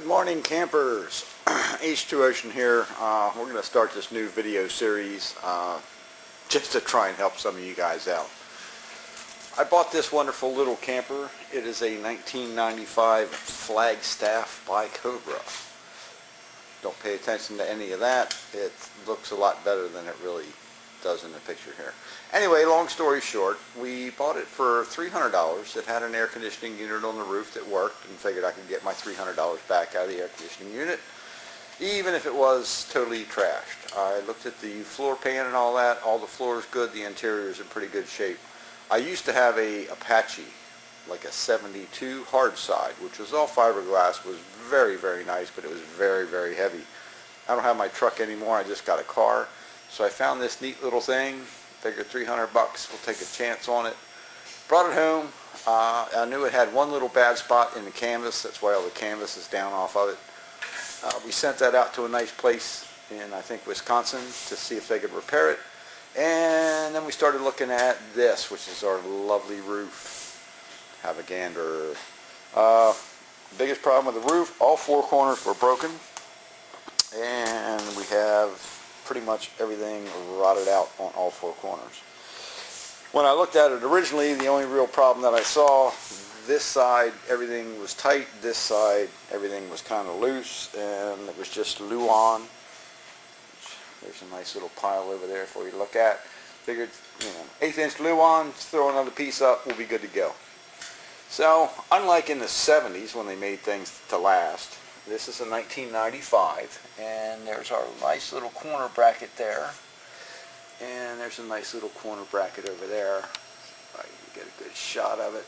Good morning, campers. H2 Ocean here. We're going to start this new video series just to try and help some of you guys out. I bought this wonderful little camper. It is a 1995 Flagstaff by Cobra. Don't pay attention to any of that. It looks a lot better than it really does in the picture here. Anyway, long story short, we bought it for $300. It had an air conditioning unit on the roof that worked, and figured I could get my $300 back out of the air conditioning unit, even if it was totally trashed. I looked at the floor pan and all that. All the floor is good. The interior is in pretty good shape. I used to have a Apache, like a 72 hard side, which was all fiberglass. Was very, very nice, but it was very, very heavy. I don't have my truck anymore. I just got a car. So I found this neat little thing. Figured $300 bucks, we'll take a chance on it. Brought it home. I knew it had one little bad spot in the canvas. That's why all the canvas is down off of it. We sent that out to a nice place in, I think, Wisconsin to see if they could repair it. And then we started looking at this, which is our lovely roof. Have a gander. Biggest problem with the roof, all four corners were broken. And we have pretty much everything rotted out on all four corners. When I looked at it originally, the only real problem that I saw, this side everything was tight, this side everything was kind of loose, and it was just Luan. There's a nice little pile over there for you to look at. Figured, 1/8 inch Luan, throw another piece up, we'll be good to go. So, unlike in the 70s when they made things to last, this is a 1995, and there's our nice little corner bracket there, and there's a nice little corner bracket over there. If I can get a good shot of it,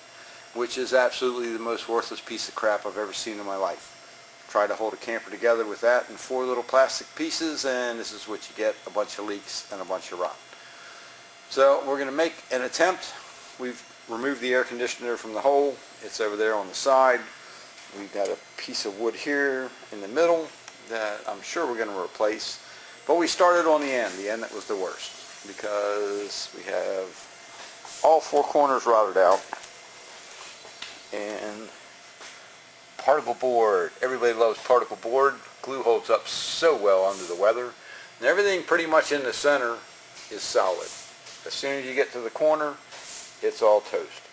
which is absolutely the most worthless piece of crap I've ever seen in my life. Try to hold a camper together with that and 4 little plastic pieces, and this is what you get: a bunch of leaks and a bunch of rot. So we're going to make an attempt. We've removed the air conditioner from the hole. It's over there on the side. We've got a piece of wood here in the middle that I'm sure we're going to replace. But we started on the end that was the worst, because we have all four corners rotted out. And particle board. Everybody loves particle board. Glue holds up so well under the weather. And everything pretty much in the center is solid. As soon as you get to the corner, it's all toast.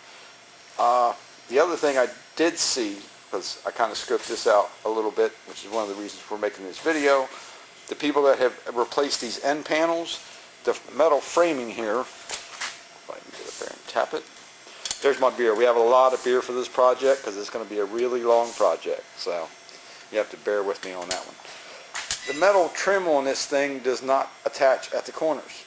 The other thing I did see, because I kind of scoped this out a little bit, which is one of the reasons we're making this video. The people that have replaced these end panels, the metal framing here, if I can get up there and tap it. There's my beer. We have a lot of beer for this project because it's going to be a really long project. So you have to bear with me on that one. The metal trim on this thing does not attach at the corners.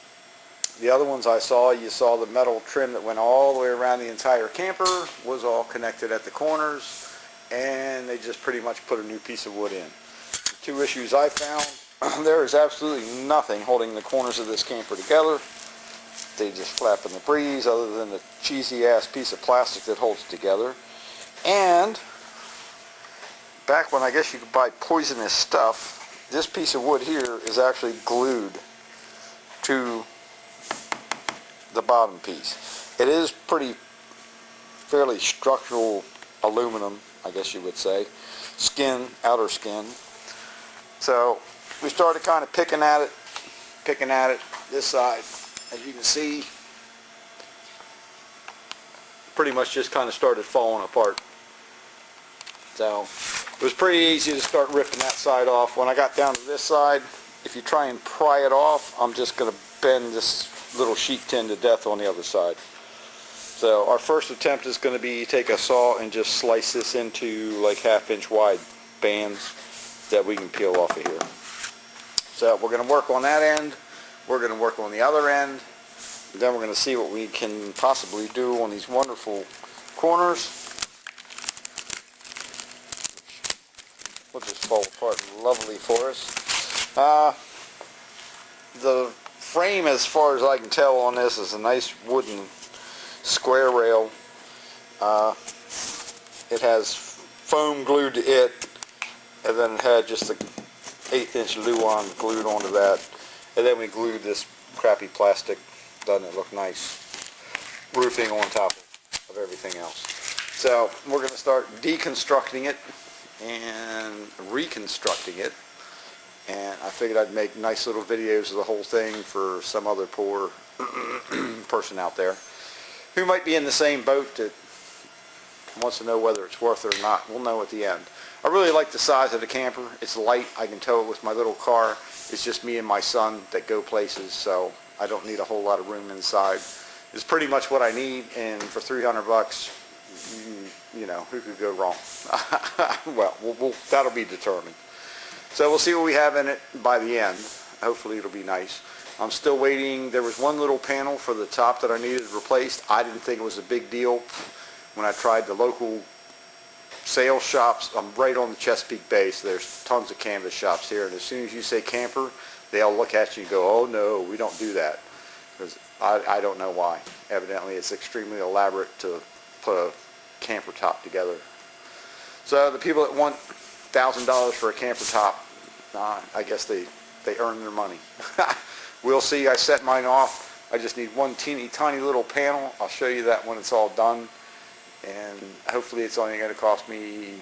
The other ones I saw, you saw the metal trim that went all the way around the entire camper was all connected at the corners. And they just pretty much put a new piece of wood in. The 2 issues I found, there is absolutely nothing holding the corners of this camper together. They just flap in the breeze, other than the cheesy ass piece of plastic that holds it together. And back when I guess you could buy poisonous stuff, this piece of wood here is actually glued to the bottom piece. It is fairly structural aluminum, I guess you would say. Skin, outer skin. So we started kind of picking at it. This side, as you can see, pretty much just kind of started falling apart. So it was pretty easy to start ripping that side off. When I got down to this side, if you try and pry it off, I'm just going to bend this little sheet tin to death on the other side. So our first attempt is going to be take a saw and just slice this into like 1/2 inch wide bands that we can peel off of here. So we're going to work on that end. We're going to work on the other end. And then we're going to see what we can possibly do on these wonderful corners. We'll just fall apart lovely for us. The frame, as far as I can tell on this, is a nice wooden square rail. It has foam glued to it, and then it had just a 1/8 inch Luan glued onto that, and then we glued this crappy plastic, doesn't it look nice, roofing on top of everything else. So we're going to start deconstructing it and reconstructing it. And I figured I'd make nice little videos of the whole thing for some other poor person out there who might be in the same boat that wants to know whether it's worth it or not. We'll know at the end. I really like the size of the camper. It's light. I can tow it with my little car. It's just me and my son that go places, so I don't need a whole lot of room inside. It's pretty much what I need, and for $300, you know, who could go wrong? Well, that'll be determined. So we'll see what we have in it by the end. Hopefully it'll be nice. I'm still waiting. There was one little panel for the top that I needed replaced. I didn't think it was a big deal when I tried the local sales shops. I'm right on the Chesapeake Bay, so there's tons of canvas shops here. And as soon as you say camper, they all look at you and go, oh no, we don't do that. Because I don't know why. Evidently it's extremely elaborate to put a camper top together. So the people that want $1,000 for a camper top, I guess they earn their money. We'll see. I set mine off. I just need one teeny tiny little panel. I'll show you that when it's all done, and hopefully it's only going to cost me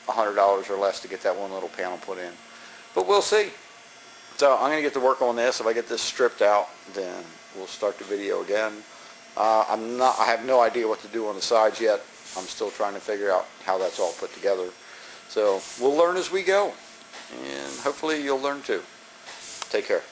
$100 or less to get that one little panel put in, but we'll see. So I'm going to get to work on this. If I get this stripped out, then we'll start the video again. I have no idea what to do on the sides yet. I'm still trying to figure out how that's all put together. So we'll learn as we go, and hopefully you'll learn too. Take care.